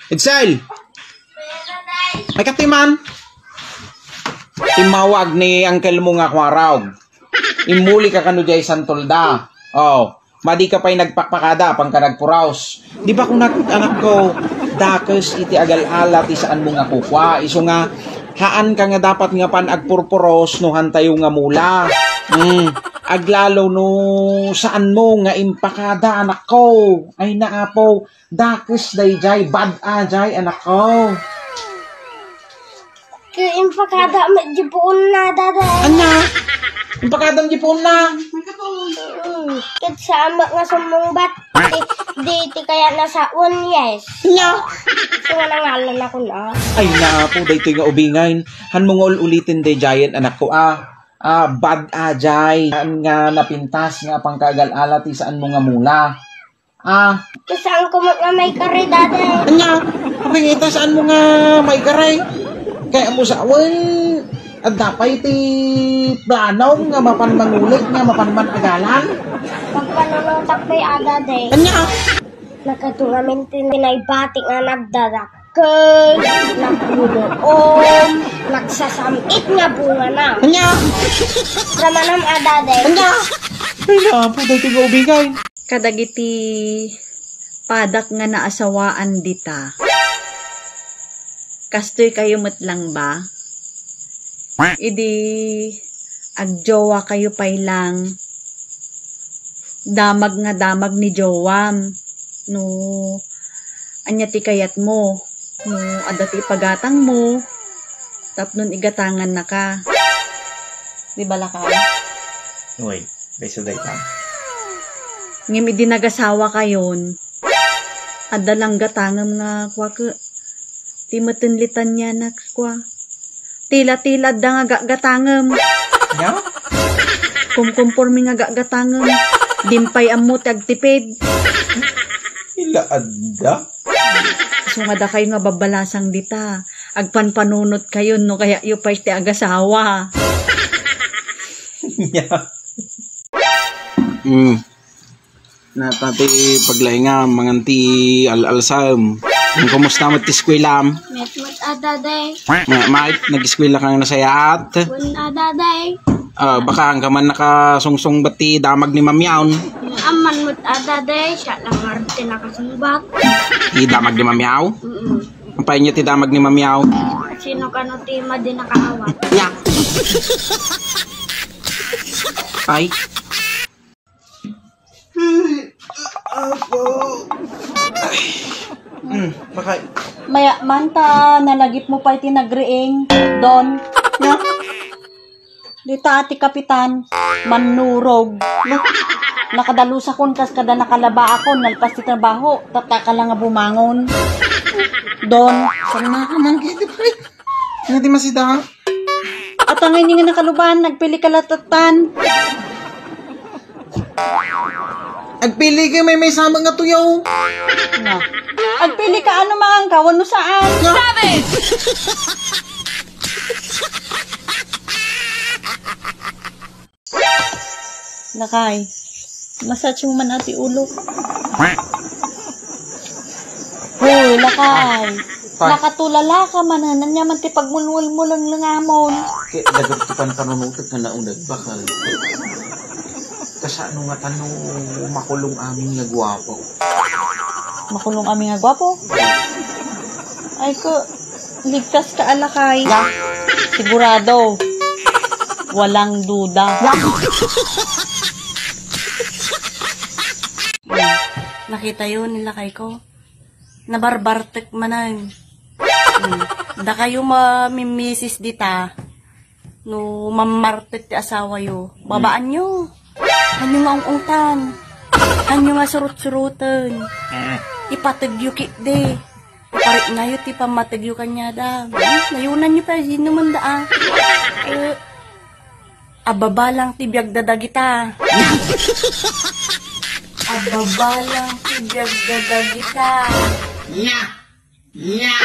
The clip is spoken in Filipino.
Edsel! May katiman! Timawag ni Uncle mo nga kwaraw. Imuli ka kano jay santolda. Oh, madi ka pa'y nagpakpakada pang ka nagpuraos. Di ba kung anak ko, dakes iti agal-ala ti saan mo nga kukwa. Iso nga, haan ka nga dapat nga pan agpurpuros no hantayo nga mula. Aglalo no saan mo nga impakada anak ko. Ay naapo, dakes day jay, bad ajay anak ko. Impakada jipon na daday. Anya? Impakadang jipon na. Kit sa amak nga sumungbat. Di kaya nasa yes. Anya? So nga nangalan ako na. Ay naapo, daytoy nga ubingain. Han mo nga ulitin day giant anak ko bad ajay. Han nga napintas nga pangkagal-ala ti saan mo nga mula. Saan ko nga may kare daday. Anya? Pangita saan mo nga may karay? Kaya mo sa at dapay ti planaw nga mapan mangulit nga mapan managalan. Pagpanunutak may daday. Anya? Nakatungamin tinaybati nga nagdadakkel, nagbudoom, nagsasamit nga bunga na. Anya? Ramanam daday. Anya? Ay napo, dito nga ubigay. Kadagiti padak nga naasawaan dita. Kastoy kayo lang ba? Idi agjowa kayo pay lang. Damag nga damag ni jowam. No anya ti kayat mo. No adati pagatang mo. Tapnon igatangan na ka. Di bala ka? Uy, beso day tam. Ngim idi nagasawa kayon. Adalang gatangam nga kwa ke. Ti matunlitan niya na kwa. Tila-tila da nga gatangam. Yeah? Kumkumpormi nga gatangam. Dimpay amo tagtipid. Ila adda? So nga da kayo nga babalasang dita. Agpanpanunot kayo no kaya yu pa iti agasawa. Yeah. Natati paglay nga manganti al-alsam. Ang kumusta mo ti skwilam? Metmut daday. Mait nag-eskwela ka na sayaat. Bun daday. Baka ang kaman nakasungsong bati damag ni Mamyaon. Aman mut daday, siya lang marte nakasungbat. Ti damag ni Mamyaw? Ang pain niyo ti damag ni Mamyaw? Sino ka no tima din nakaawat? Yeah. Ay. Bakay. Maya manta nalagip mo pa iti nagriing don. Yeah. Dita ati kapitan manurog. Nakadalusa kon kas kada nakalaba ako nalpas ti trabaho tata ka lang nga bumangon. Don, Sana naman kiti pa. Hindi masida. at ang ini nga nakaluban nagpili kalatatan. Agpili kayo may sama nga tuyaw. Na. Agpili ka ano mang kawan no saan? Sabi! Nakay. Massage mo man ati ulo. Hoy, lakay. Nakatulala ka man hanan niya man ti pagmulmul mo lang langamon. Kaya dagat ko pan panunutot na naunag bakal. Kasano nga tanong makulong aming nga gwapo. Makulong aming nga gwapo. Ay ko, ligtas ka alakay. Sigurado. Walang duda. Nakita yun nila kay ko. Nabarbartek manan. Da kayo mamimisis dita. No mamartet ti asawa yo. Babaan nyo. Hanyo nga ungtan. Hanyo nga surut-surutan. Ipatagyo kikde. Parit na yun, ti pamatagyo kanya da. Nayunan nyo pa, yun naman da. Ababalang ti biyag dadagita. Ababalang ti biyag dadagita. Yeah! Yeah!